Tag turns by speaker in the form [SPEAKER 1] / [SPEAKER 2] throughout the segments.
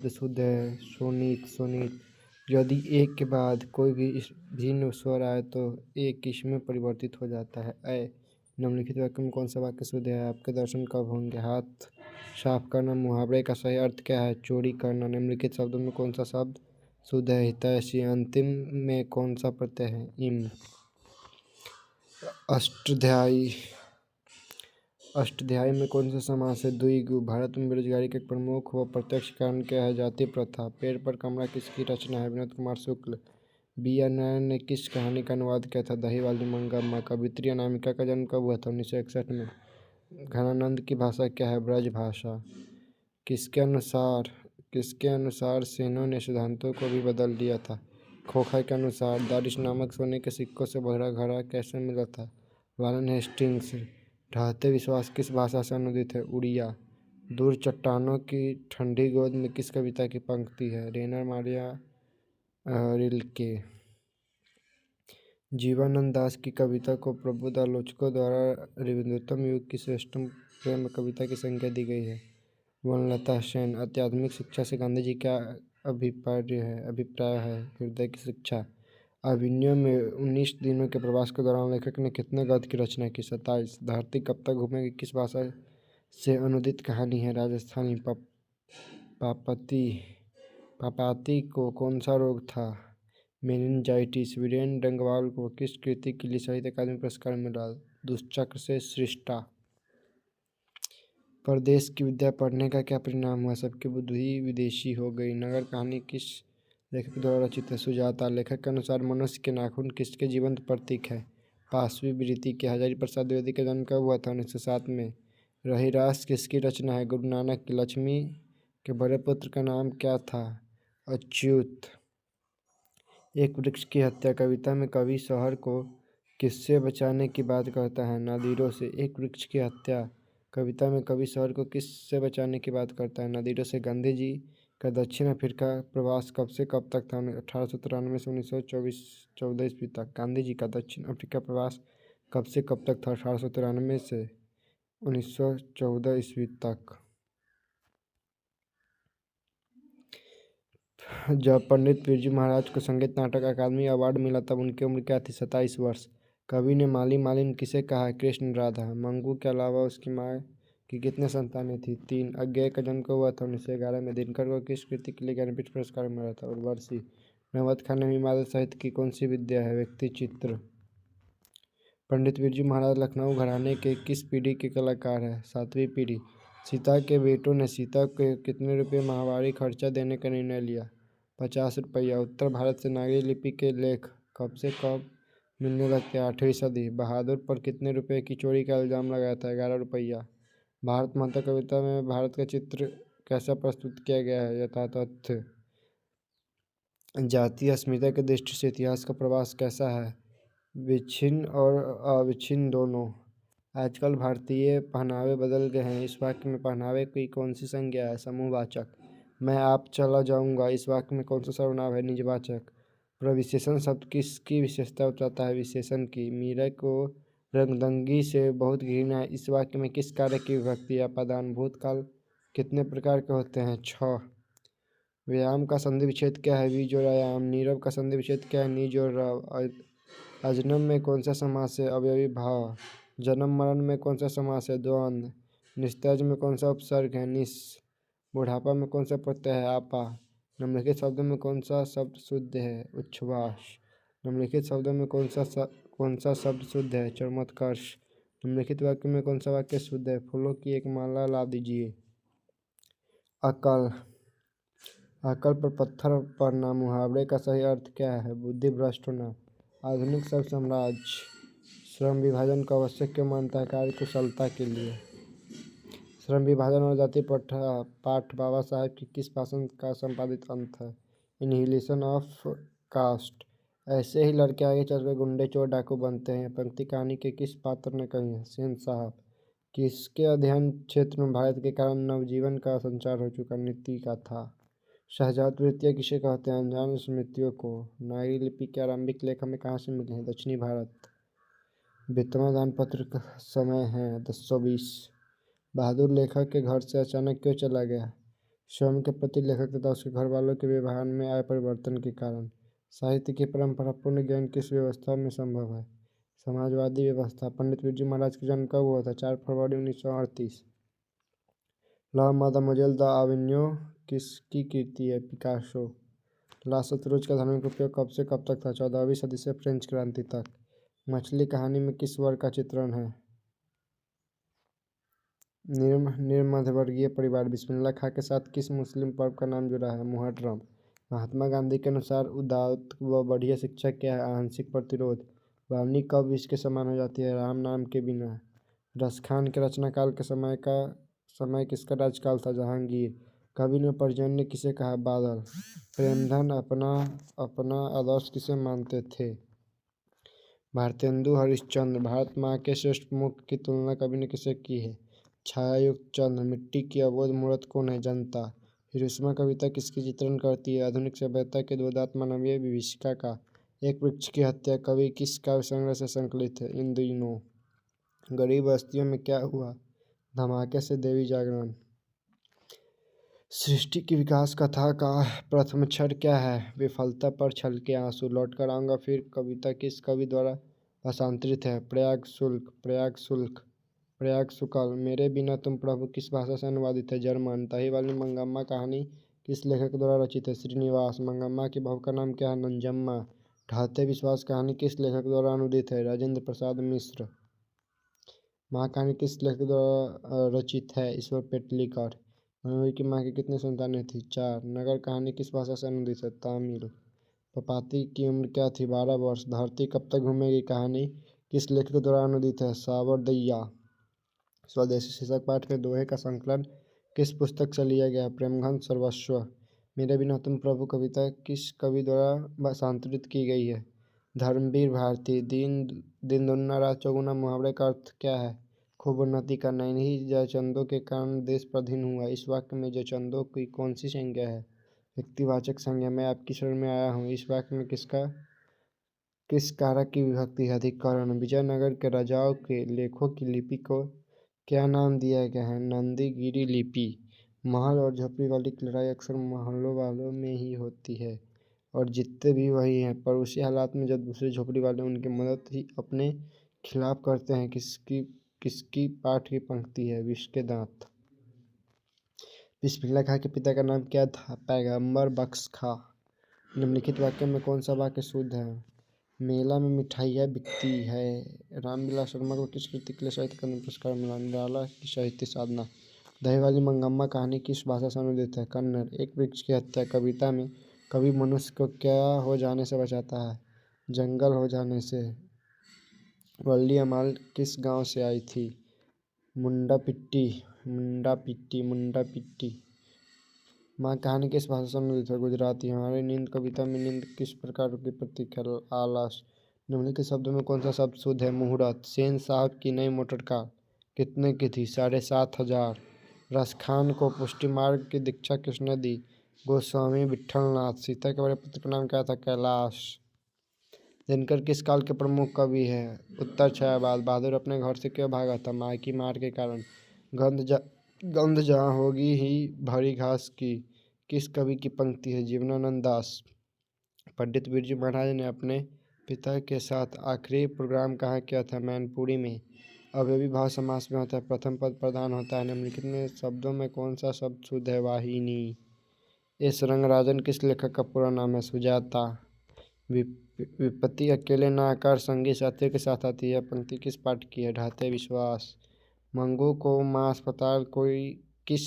[SPEAKER 1] शुद्ध है। शोणित शोणित। यदि एक के बाद कोई भी भिन्न स्वर आए तो एक इसमें परिवर्तित हो जाता है। निम्नलिखित वाक्य में कौन सा वाक्य शुद्ध है? आपके दर्शन कब होंगे? हाथ साफ करना। मुहावरे का सही अर्थ क्या है? चोरी करना। निम्नलिखित शब्दों में कौन सा शब्द शुद्ध है? हितैषी। अंतिम में कौन सा प्रत्यय है? इम। अष्टाध्यायी। अष्टाध्यायी में कौन सा समास है? द्विगु। भारत में बेरोजगारी का एक प्रमुख व प्रत्यक्ष कारण क्या है? जाति प्रथा। पेड़ पर कमरा किसकी रचना है? विनोद कुमार शुक्ल। बी आर नारायण ने किस कहानी का अनुवाद किया था? दही वाली मंगम्मा। कवियत्री अनामिका का जन्म कब हुआ था? 1961 में। घनानंद की भाषा क्या है? ब्रज भाषा। किसके अनुसार सेनों ने सिद्धांतों को भी बदल दिया था? खोखा के अनुसार। दारिश नामक सोने के सिक्कों से भरा घड़ा कैसे मिला था? Warren Hastings. ढहते विश्वास किस भाषा से अनुदित है? उड़िया। दूर चट्टानों की ठंडी गोद में किस कविता की पंक्ति है? रेनर मारिया रिल्के। जीवानंद दास की कविता को प्रबुद्ध आलोचकों द्वारा रविंद्रोत्तम युग की श्रेष्ठतम प्रेम कविता की संज्ञा दी गई है। वनलता सेन। आध्यात्मिक शिक्षा से गांधी जी का अभिप्राय है? हृदय की शिक्षा। अभिनय में 19 दिनों के प्रवास के दौरान लेखक ने कितने गद्य की रचना की? 27। धरती कब तक घूमेगी किस भाषा से अनुदित कहानी है? राजस्थानी। पापाती को कौन सा रोग था? मेनिंजाइटिस। वीरेंद्र डंगवाल को किस कृति के लिए साहित्य अकादमी पुरस्कार मिला? दुष्चक्र से सृष्टा। परदेश की विद्या पढ़ने का क्या परिणाम हुआ? सबकी बुद्धि विदेशी हो गई। नगर कहानी किस लेखक द्वारा रचित है? सुजाता। लेखक के अनुसार मनुष्य के नाखून किसके जीवंत प्रतीक है? पाशवी वृत्ति के। हजारी प्रसाद द्विवेदी का जन्म कब हुआ था? 1907 में। रहीरास किसकी रचना है? गुरु नानक की। लक्ष्मी के बड़े पुत्र का नाम क्या था? अच्युत। एक वृक्ष की हत्या। कविता में कवि शहर को किससे बचाने की बात करता है? नादिरों से। एक वृक्ष की हत्या। कविता में कवि शहर को किससे बचाने की बात करता है? नादिरों से। गांधी जी का दक्षिण अफ्रीका प्रवास कब से कब तक था? 1893 से 1914 ईस्वी तक। गांधी जी का दक्षिण अफ्रीका प्रवास कब से कब तक था? 1893 से 1914 ईस्वी तक। जब पंडित बिरजू महाराज को संगीत नाटक अकादमी अवार्ड मिला तब उनकी उम्र क्या थी? 27 वर्ष। कवि ने माली मालिन किसे कहा है? कृष्ण राधा। मंगू के अलावा उसकी माँ की कितने संतानें थीं? 3। अज्ञेय का जन्म कब हुआ था? 1911 में। दिनकर को किस कृति के लिए ज्ञानपीठ पुरस्कार मिला था? उर्वशी। नवबत खान में हिमालय साहित्य की कौन सी विद्या है? व्यक्ति चित्र। पंडित बिरजू महाराज लखनऊ घराने के किस पीढ़ी के कलाकार हैं? 7वीं पीढ़ी। सीता के बेटों ने सीता को कितने रुपये माहवारी खर्चा देने का निर्णय लिया? 50 रुपया। उत्तर भारत से नागरी लिपि के लेख कब से कब मिलने लगते? 8वीं सदी। बहादुर पर कितने रुपए की चोरी का इल्जाम लगाया था? 11 रुपया। भारत माता कविता में भारत का चित्र कैसा प्रस्तुत किया गया है? यथातथ्य। जातीय अस्मिता की दृष्टि से इतिहास का प्रवास कैसा है? विच्छिन्न और अविच्छिन्न दोनों। आजकल भारतीय पहनावे बदल गए हैं। इस वाक्य में पहनावे की कौन सी संज्ञा है? समूहवाचक। मैं आप चला जाऊंगा। इस वाक्य में कौन सा सर्वनाम है? निजवाचक। प्रविशेषण शब्द किसकी विशेषता बताता है? विशेषण की। मीरा को रंगदंगी से बहुत घृणा है। इस वाक्य में किस कार्य की विभक्ति या पदान? भूतकाल कितने प्रकार के होते हैं? 6। व्यायाम का संधि विच्छेद क्या है? वी जोड़ आयाम। नीरव का संधि विच्छेद क्या है? नी जोड़ रव। अजनम में कौन सा समास है? अवयवी भाव। जन्म मरण में कौन सा समास है? द्वंद्व। निस्तेज में कौन सा उपसर्ग है? निस। बुढ़ापा में कौन सा प्रत्यय है? आपा। निम्नलिखित शब्दों में कौन सा शब्द शुद्ध है? उच्छ्वास। निम्नलिखित शब्दों में कौन सा शब्द शुद्ध है? चरमोत्कर्ष। निम्नलिखित वाक्य में कौन सा वाक्य शुद्ध है? फूलों की एक माला ला दीजिए। अकल। अकल पर पत्थर पड़ना। मुहावरे का सही अर्थ क्या है? बुद्धि भ्रष्ट होना। आधुनिक शब्द साम्राज्य। श्रम विभाजन को आवश्यक क्यों मानता है? कार्य कुशलता के लिए। श्रम विभाजन और जाति पाठ बाबा साहेब की किस भाषण का संपादित अंत है? Inhalation of cast. ऐसे ही लड़के आगे चलकर गुंडे चोर डाकू बनते हैं। पंक्ति कहानी के किस पात्र ने कही है? सेन साहब। किसके अध्ययन क्षेत्र में भारत के कारण नवजीवन का संचार हो चुका? नीति का था। शहजाद वृत्तियाँ किसे कहते हैं? अनजान स्मृतियों को। नागरी लिपि के आरंभिक लेख हमें कहाँ से मिले हैं? दक्षिणी भारत। बेतवा दान पत्र का समय है 1020। बहादुर लेखक के घर से अचानक क्यों चला गया? स्वयं के प्रति लेखक तथा उसके घर वालों के व्यवहार में आए परिवर्तन के कारण। साहित्य की परंपरापूर्ण ज्ञान किस व्यवस्था में संभव है? समाजवादी व्यवस्था। पंडित बिरजू महाराज का जन्म कब हुआ था? 4 फरवरी 1938। ला मादेमोजेल द आविग्नों किसकी कृति है? पिकासो। ला सतलुज का धार्मिक उपयोग कब से कब तक था? 14वीं सदी से फ्रेंच क्रांति तक। मछली कहानी में किस वर्ग का चित्रण है? निम्नमध्यवर्गीय परिवार। बिस्मिल्लाह खां के साथ किस मुस्लिम पर्व का नाम जुड़ा है? मुहर्रम। महात्मा गांधी के अनुसार उदात्त व बढ़िया शिक्षा क्या है? आंशिक प्रतिरोध। वाणी कब विष के समान हो जाती है? राम नाम के बिना। रसखान के रचनाकाल के समय किसका राजकाल था? जहांगीर। कवि ने पर्जन्य किसे कहा? बादल। प्रेमधन अपना आदर्श किसे मानते थे? भारतेंदु हरिश्चंद्र। भारत माँ के श्रेष्ठ मुख की तुलना कवि ने किसे की है? छायायुक्त चंद्र। मिट्टी की अबोध मूर्त कौन है? जनता। हिरोशिमा कविता किसकी चित्रण करती है? आधुनिक सभ्यता के द्वैधात्म मानवीय विभीषिका का। एक वृक्ष की हत्या कवि किस काव्य संग्रह से संकलित है? इंद्रियों। गरीब बस्तियों में क्या हुआ? धमाके से देवी जागरण। सृष्टि की विकास कथा का प्रथम अक्षर क्या है? विफलता पर छल के आंसू। लौट कर आऊंगा फिर कविता किस कवि द्वारा भाषांतरित है? प्रयाग शुल्क। प्रयाग शुक्ल। मेरे बिना तुम प्रभु किस भाषा से अनुवादित है? जर्मन। दही वाली मंगम्मा कहानी किस लेखक द्वारा रचित है? श्रीनिवास। मंगम्मा की बहू का नाम क्या है? नंजम्मा। ढाते विश्वास कहानी किस लेखक द्वारा अनुदित है? राजेंद्र प्रसाद मिश्र। माँ कहानी किस लेखक द्वारा रचित है? ईश्वर पेटलीकर। महावीर की माँ की कितनी संतानें थी? 4। नगर कहानी किस भाषा से अनुदित है? तमिल। पपाती की उम्र क्या थी? 12 वर्ष। धरती कब तक घूमेगी कहानी किस लेखक द्वारा अनुदित है? सावरदैया। स्वदेशी शीर्षक पाठ में दोहे का संकलन किस पुस्तक से लिया गया है? प्रेमघन सर्वस्व। मेरे बिना तुम प्रभु कविता किस कवि द्वारा भाषांतरित की गई है? धर्मवीर भारती। दिन दुगना रात चौगुना मुहावरे का अर्थ क्या है? खूब उन्नति करना। इन्हीं जयचंदों के कारण देश पराधीन हुआ। इस वाक्य में जयचंदों की कौन सी संज्ञा है? व्यक्तिवाचक संज्ञा। मैं आपकी शरण में आया हूँ। इस वाक्य में किस कारक की विभक्ति है? अधिकरण। विजयनगर के राजाओं के लेखों की लिपि को क्या नाम दिया गया है? नंदीगिरी लिपि। महल और झोपड़ी वाली की लड़ाई अक्सर महलों वालों में ही होती है और जीतते भी वही हैं, पर उसी हालात में जब दूसरे झोपड़ी वाले उनकी मदद ही अपने खिलाफ करते हैं। किसकी पाठ की पंक्ति है? विष के दांत। बिस्मिल्लाह खां के पिता का नाम क्या था? पैगंबर बख्श खां। निम्नलिखित वाक्य में कौन सा वाक्य शुद्ध है? मेला में मिठाइयाँ बिकती है। रामविलास शर्मा को किस कृति के लिए साहित्य अकादमी पुरस्कार मिला? निराला की साहित्य साधना। दही वाली मंगम्मा कहानी किस भाषा से अनुदित है? कन्नड़। एक वृक्ष की हत्या कविता में कवि मनुष्य को क्या हो जाने से बचाता है? जंगल हो जाने से। वल्ली अमाल किस गांव से आई थी? मुंडापिट्टी। माँ कहानी किस भाषा से अनुदित है? गुजराती। हमारी नींद कविता में नींद किस प्रकार की प्रतीक है? आलस। निम्नलिखित शब्दों में कौन सा शब्द शुद्ध है? मुहूर्त। सेन साहब की नई मोटर कार कितने की थी? 7,500। रसखान को पुष्टि मार्ग की दीक्षा किसने दी? गोस्वामी विट्ठलनाथ। सीता के बड़े पुत्र का नाम क्या था? कैलाश। दिनकर किस काल के प्रमुख कवि है? उत्तर छायावाद। बहादुर अपने घर से क्यों भागा था? माँ की मार के कारण। गंध जहाँ होगी ही भरी घास की किस कवि की पंक्ति है? जीवनानंद दास। पंडित बिरजू महाराज ने अपने पिता के साथ आखिरी प्रोग्राम कहाँ किया था? मैनपुरी में। अवयवी भाव समास में होता है। प्रथम पद प्रधान होता है। निम्नलिखित में शब्दों में कौन सा शब्द शुद्ध है? वाहिनी। एस रंगराजन किस लेखक का पूरा नाम है? सुजाता। विपत्ति अकेले न आकर संगी साथियों के साथ आती है। पंक्ति किस पाठ की है? ढाते विश्वास। मंगू को माँ अस्पताल किस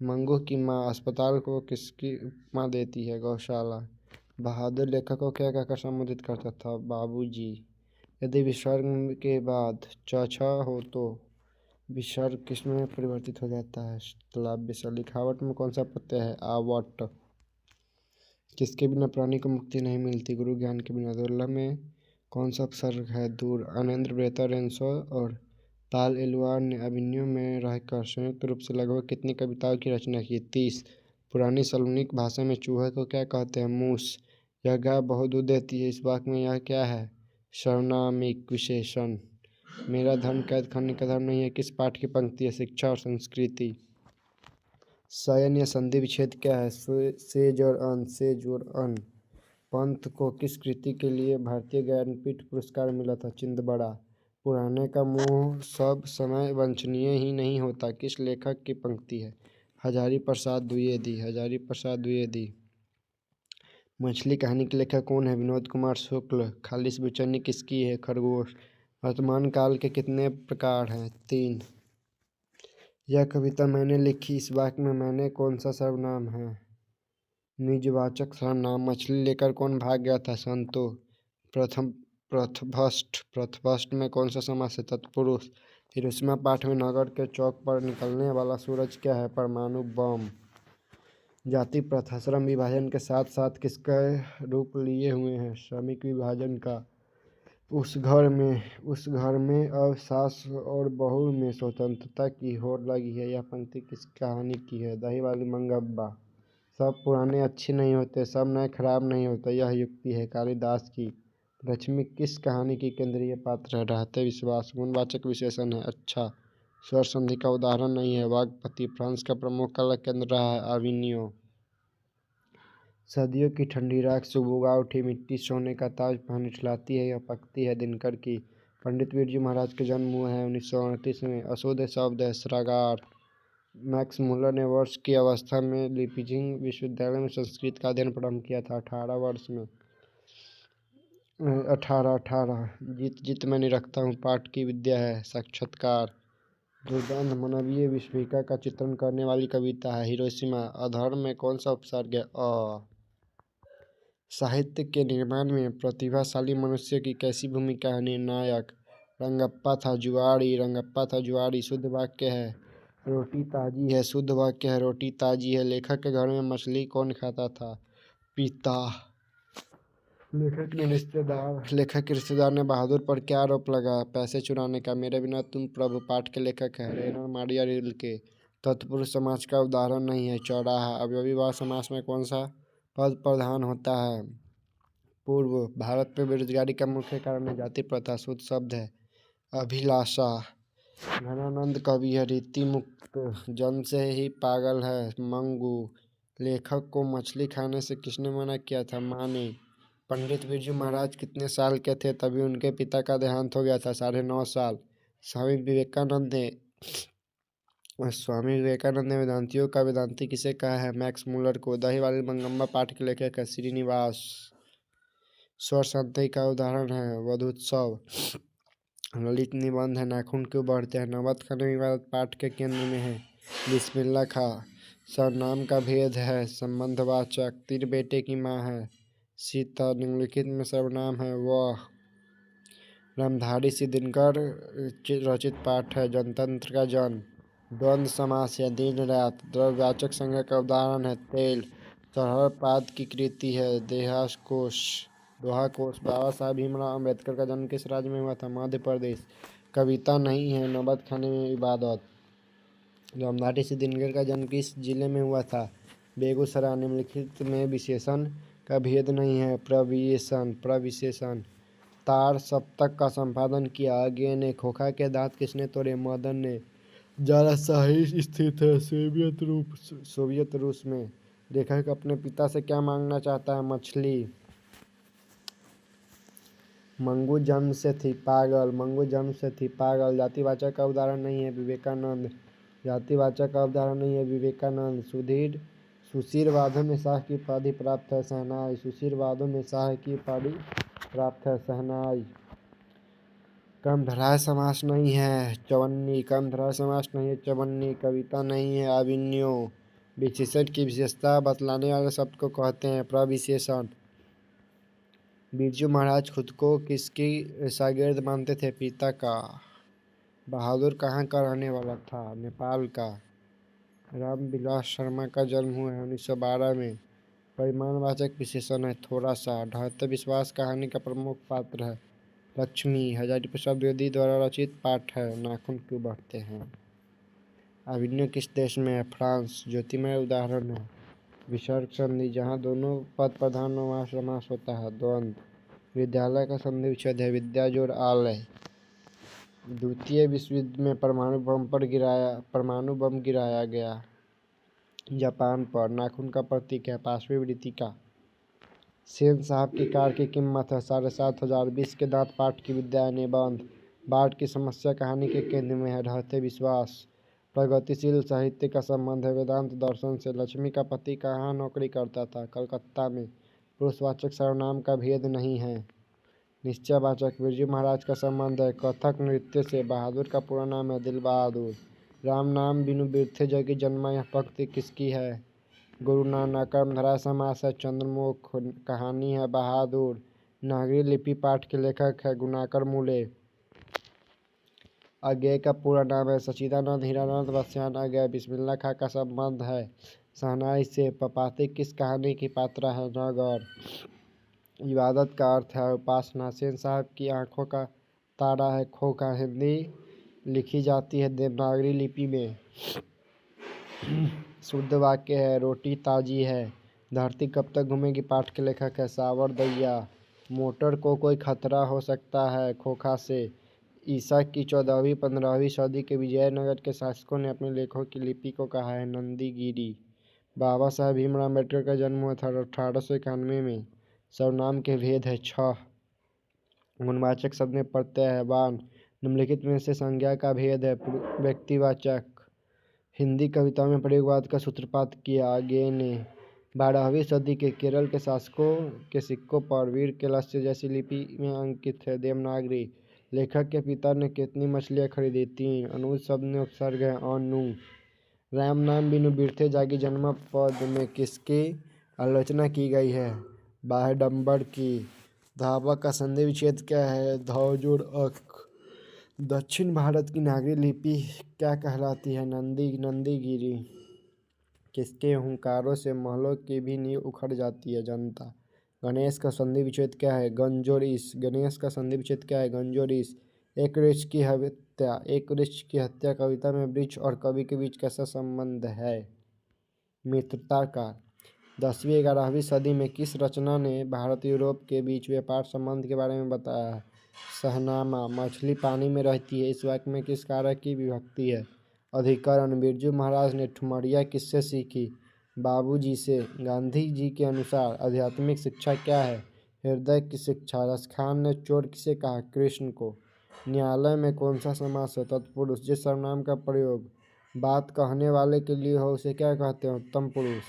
[SPEAKER 1] मंगू की माँ अस्पताल को किसकी उपमा देती है? गौशाला। बहादुर लेखक को क्या कहकर संबोधित करता था? बाबूजी। यदि विसर्ग के बाद छ हो तो विसर्ग किसमें परिवर्तित हो जाता है? तालव्य से। लिखावट में कौन सा प्रत्यय है? आवट। किसके बिना प्राणी को मुक्ति नहीं मिलती? गुरु ज्ञान के बिना। दुर्लभ में कौन सा उपसर्ग है? दूर। अनिंद्र बेहतर रेंसो और ताल एलुआर ने अभिनयों में रहकर संयुक्त रूप से लगभग कितनी कविताओं की रचना की? 30। पुरानी सलोनिक भाषा में चूहे को क्या कहते हैं? मूस। यह गाय बहुत दूध देती है। इस वाक्य में यह क्या है? सर्वनामिक विशेषण। मेरा धर्म कैद खाने का धर्म नहीं है किस पाठ की पंक्ति है? शिक्षा और संस्कृति। शयन या संधि विच्छेद क्या है? सेज और अन, सेज और अन। पंत को किस कृति के लिए भारतीय ज्ञानपीठ पुरस्कार मिला था? चिंदबड़ा। पुराने का मुंह सब समय वांछनीय ही नहीं होता, किस लेखक की पंक्ति है? हजारी प्रसाद द्विवेदी, हजारी प्रसाद द्विवेदी। मछली कहानी के लेखक कौन है? विनोद कुमार शुक्ल। खालिश बेचैनी किसकी है? खरगोश। वर्तमान काल के कितने प्रकार हैं? 3। यह कविता मैंने लिखी, इस वाक्य में मैंने कौन सा सर्वनाम है? निजवाचक सर्वनाम। मछली लेकर कौन भाग गया था? संतो। प्रथम प्रथभष्ट। प्रथभष्ट में कौन सा समास है? तत्पुरुष। हिरोशिमा पाठ में नगर के चौक पर निकलने वाला सूरज क्या है? परमाणु बम। जाति प्रथा श्रम विभाजन के साथ साथ किसका रूप लिए हुए हैं? श्रमिक विभाजन का। उस घर में अब सास और बहू में स्वतंत्रता की होड़ लगी है। यह पंक्ति किस कहानी की है? दही वाली मंगब्बा। सब पुराने अच्छे नहीं होते, सब नए खराब नहीं होते, यह युक्ति है कालिदास की। लक्ष्मी किस कहानी की केंद्रीय पात्र है? रहते विश्वास। गुणवाचक विशेषण है अच्छा। स्वर संधि का उदाहरण नहीं है। वाग्पति। फ्रांस का प्रमुख कला केंद्र रहा है अविनियो। सदियों की ठंडी राख सुबह उठी मिट्टी सोने का ताज पहन इठलाती है, यह पंक्ति है दिनकर की। पंडित बिरजू महाराज का जन्म हुआ है 1938 में। अशुद्ध शब्द है श्रागार। मैक्स मुलर ने वर्ष की अवस्था में लीपजिंग विश्वविद्यालय में संस्कृत का अध्ययन प्रारंभ किया था 18 वर्ष में। 18 जीत जीत मैं नहीं रखता हूँ पाठ की विद्या है। साक्षात्कार। दुर्दांत मानवीय विस्फिका का चित्रण करने वाली कविता है हिरोशिमा। अधर्म में कौन सा उपसर्ग है? अ। साहित्य के निर्माण में प्रतिभाशाली मनुष्य की कैसी भूमिका है? निर्णायक। रंगप्पा था जुआड़ी, रंगप्पा था जुआड़ी शुद्ध वाक्य है। रोटी ताजी है शुद्ध वाक्य है। रोटी ताजी है। लेखक के घर में मछली कौन खाता था? पिता। लेखक के रिश्तेदार ने बहादुर पर क्या आरोप लगाया? पैसे चुराने का। मेरे बिना तुम प्रभु पाठ के लेखक हैं रेनर मारिया रिल्के। तत्पुरुष समास का उदाहरण नहीं है चौराहा। अव्ययीभाव समास में कौन सा पद प्रधान होता है? पूर्व। भारत में बेरोजगारी का मुख्य कारण है जाति प्रथा, शुद्ध शब्द है। अभिलाषा। घनानंद कवि है रीति मुक्त। जन्म से ही पागल है मंगू। लेखक को मछली खाने से किसने मना किया था? माँ ने। पंडित बिरजू महाराज कितने साल के थे तभी उनके पिता का देहांत हो गया था? 9.5 साल। स्वामी विवेकानंद ने वेदांतियों का वेदांती किसे कहा है? मैक्स मुलर को। दही वाली मंगम्मा पाठ के लेखक है श्रीनिवास। स्वर संधि का उदाहरण है वधोत्सव। ललित निबंध है नाखून क्यों बढ़ते हैं? नवद खाने विवाद पाठ के केंद्र में है बिस्मिल्लाह खां। सर्वनाम का भेद है संबंधवाचक। तीर बेटे की माँ है सीता। निम्नलिखित में सर्वनाम है वह। रामधारी सिंह दिनकर रचित पाठ है जनतंत्र का जन। द्वंद्व समास है दिन रात। द्रव्यवाचक संज्ञा का उदाहरण है तेल। सरहर पाद की कृति है देहाकोश। दोहाकोश। बाबा साहब भीमराव अम्बेडकर का जन्म किस राज्य में हुआ था? मध्य प्रदेश। कविता नहीं है नवद खाने में इबादत। रामधारी सिंह दिनकर का जन्म किस जिले में हुआ था? बेगूसराय। निम्नलिखित में विशेषण का भेद नहीं है प्रविशेषण। तार सप्तक का संपादन किया अज्ञे ने। खोखा के दांत किसने तोड़े? मदन ने। जाराशाही स्थित है सोवियत रूस में। लेखक अपने पिता से क्या मांगना चाहता है? मछली। मंगू जन्म से थी पागल। मंगू जन्म से थी पागल। जातिवाचक का उदाहरण नहीं है विवेकानंद। जातिवाचक का उदाहरण नहीं है विवेकानंद। सुशीर वादों में शाह की उपाधि प्राप्त है शहनाई। सुशीर वादों में शाह की उपाधि प्राप्त है शहनाई। कर्मधारय समास नहीं है चवन्नी। कर्मधारय समास नहीं है चवन्नी। कविता नहीं है अभिनयो। विशेषण की विशेषता बतलाने वाले शब्द को कहते हैं प्रविशेषण। बिरजू महाराज खुद को किसकी शागिर्द मानते थे? पिता का। बहादुर कहाँ का रहने वाला था? नेपाल का। रामविलास शर्मा का जन्म हुआ है 1912 में। परिमाणवाचक विशेषण है थोड़ा सा। ढहते विश्वास कहानी का प्रमुख पात्र है लक्ष्मी। हजारी प्रसाद द्विवेदी द्वारा रचित पाठ है नाखून क्यों बढ़ते हैं। अभिनय किस देश में है? फ्रांस। ज्योतिमय उदाहरण है विसर्ग संधि जहाँ दोनों पद प्रधान वहाँ समास होता है द्वंद्व। विद्यालय का संधि विच्छेद है विद्या जोड़ आलय। द्वितीय विश्व युद्ध में परमाणु बम गिराया गया। जापान पर। नाखून का प्रतीक है। पांचवी वृत्तिका। सेन साहब की कार की कीमत है 7,500। 20 के दांत पाठ की विद्या निबंध। बाढ़ की समस्या कहानी के केंद्र में है। रहते विश्वास। प्रगतिशील साहित्य का संबंध है वेदांत दर्शन से। लक्ष्मी का पति कहाँ नौकरी करता था? कलकत्ता में। पुरुषवाचक सर्वनाम का भेद नहीं है। निश्चयवाचक। बिरजू महाराज का संबंध है कथक नृत्य से। बहादुर का पूरा नाम है दिल बहादुर। राम नाम बिनु बिरथे जगी जन्मा। यह पंक्ति किसकी है? गुरु नानक। कर्मधारय समास है चंद्रमुख। कहानी है बहादुर। नागरी लिपि पाठ के लेखक है गुणाकर मूले। अज्ञेय का पूरा नाम है सच्चिदानंद हीरानंद बस्यान अज्ञेय। बिस्मिल्लाह खां का संबंध है शहनाई से। पपाती किस कहानी की पात्रा है? नगर। इबादत का अर्थ है उपासना। सेन साहब की आंखों का तारा है खोखा। हिंदी लिखी जाती है देवनागरी लिपि में। शुद्ध वाक्य है रोटी ताजी है। धरती कब तक घूमेगी पाठ के लेखक है सावरदैया। मोटर को कोई खतरा हो सकता है खोखा से। ईसा की 14वीं-15वीं सदी के विजयनगर के शासकों ने अपने लेखों की लिपि को कहा है नंदीगिरी। बाबा साहेब भीमराव अम्बेडकर का जन्म हुआ था 1891 में। सर्वनाम के भेद है 6। गुणवाचक शब्द में प्रत्यय है वान। निम्नलिखित में से संज्ञा का भेद है व्यक्तिवाचक। हिंदी कविताओं में प्रयोगवाद का सूत्रपात किया अज्ञेय ने। 12वीं सदी के केरल के शासकों के सिक्कों पर वीर केलस्य जैसी लिपि में अंकित है देवनागरी। लेखक के पिता ने कितनी मछलियाँ खरीदी? 3। अनुज शब्द में उपसर्ग है अनु। राम नाम बिनु बिरथे जागी जन्म पद में किसकी आलोचना की गई है? बाह्यडंबर की। धावा का संधि विच्छेद क्या है? धौ जोड़ अक। दक्षिण भारत की नागरी लिपि क्या कहलाती है? नंदीगिरी। किसके हुंकारों से महलों की भी नींव उखड़ जाती है? जनता। गणेश का संधि विच्छेद क्या है? गंजोरिस। गणेश का संधि विच्छेद क्या है? गंजोरिस। एक वृक्ष की हत्या। एक वृक्ष की हत्या कविता में वृक्ष और कवि के बीच कैसा संबंध है? मित्रता का। 10वीं-11वीं सदी में किस रचना ने भारत यूरोप के बीच व्यापार संबंध के बारे में बताया है? शहनामा। मछली पानी में रहती है इस वाक्य में किस कारक की विभक्ति है? अधिकरण। बिरजू महाराज ने ठुमरिया किससे सीखी? बाबूजी से। गांधी जी के अनुसार आध्यात्मिक शिक्षा क्या है? हृदय की शिक्षा। रसखान ने चोर किसे कहा? कृष्ण को। न्यायालय में कौन सा समास है? तत्पुरुष। जिस सर्वनाम का प्रयोग बात कहने वाले के लिए हो उसे क्या कहते हैं? उत्तम पुरुष।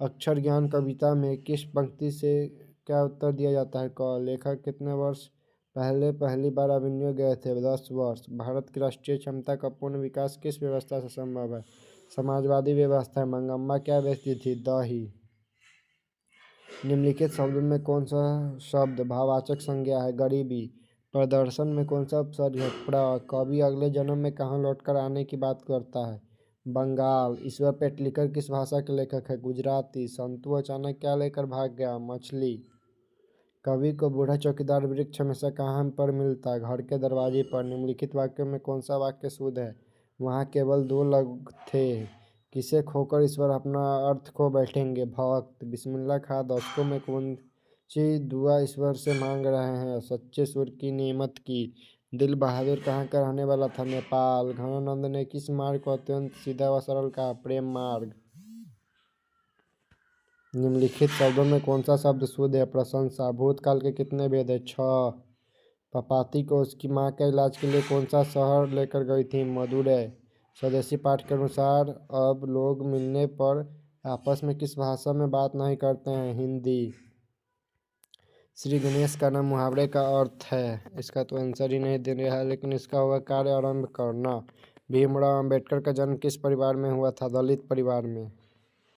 [SPEAKER 1] अक्षर ज्ञान कविता में किस पंक्ति से क्या उत्तर दिया जाता है? क। लेखक कितने वर्ष पहले पहली बार अभिनय गए थे? 10 वर्ष। भारत की राष्ट्रीय क्षमता का पूर्ण विकास किस व्यवस्था से संभव है? समाजवादी व्यवस्था। मंगम्मा क्या बेचती थी? दही। निम्नलिखित शब्दों में कौन सा शब्द भाववाचक संज्ञा है? गरीबी। प्रदर्शन में कौन सा उपसर्ग है? प्र। कवि अगले जन्म में कहाँ लौटकर आने की बात करता है? बंगाल। ईश्वर पेटलिकर किस भाषा के लेखक है? गुजराती। संतू अचानक क्या लेकर भाग गया? मछली। कवि को बूढ़ा चौकीदार वृक्ष हमेशा कहाँ पर मिलता है? घर के दरवाजे पर। निम्नलिखित वाक्यों में कौन सा वाक्य शुद्ध है? वहाँ केवल 2 लोग थे। किसे खोकर ईश्वर अपना अर्थ खो बैठेंगे? भक्त। बिस्मिल्लाह खां दशकों में कौन सी दुआ ईश्वर से मांग रहे हैं? सच्चे सुर की नेमत की। दिल बहादुर कहाँ का रहने वाला था? नेपाल। घनानंद ने किस मार्ग को अत्यंत सीधा व सरल कहा? प्रेम मार्ग। निम्नलिखित शब्दों में कौन सा शब्द शुद्ध है? प्रशंसा। भूतकाल के कितने भेद है? 6। पपाती को उसकी मां के इलाज के लिए कौन सा शहर लेकर गई थी? मदुरै। स्वदेशी पाठ के अनुसार अब लोग मिलने पर आपस में किस भाषा में बात नहीं करते हैं? हिंदी। श्री गणेश का नाम मुहावरे का अर्थ है। इसका तो आंसर ही नहीं दे रहा है लेकिन इसका होगा कार्य आरंभ करना। भीमराव अम्बेडकर का जन्म किस परिवार में हुआ था? दलित परिवार में।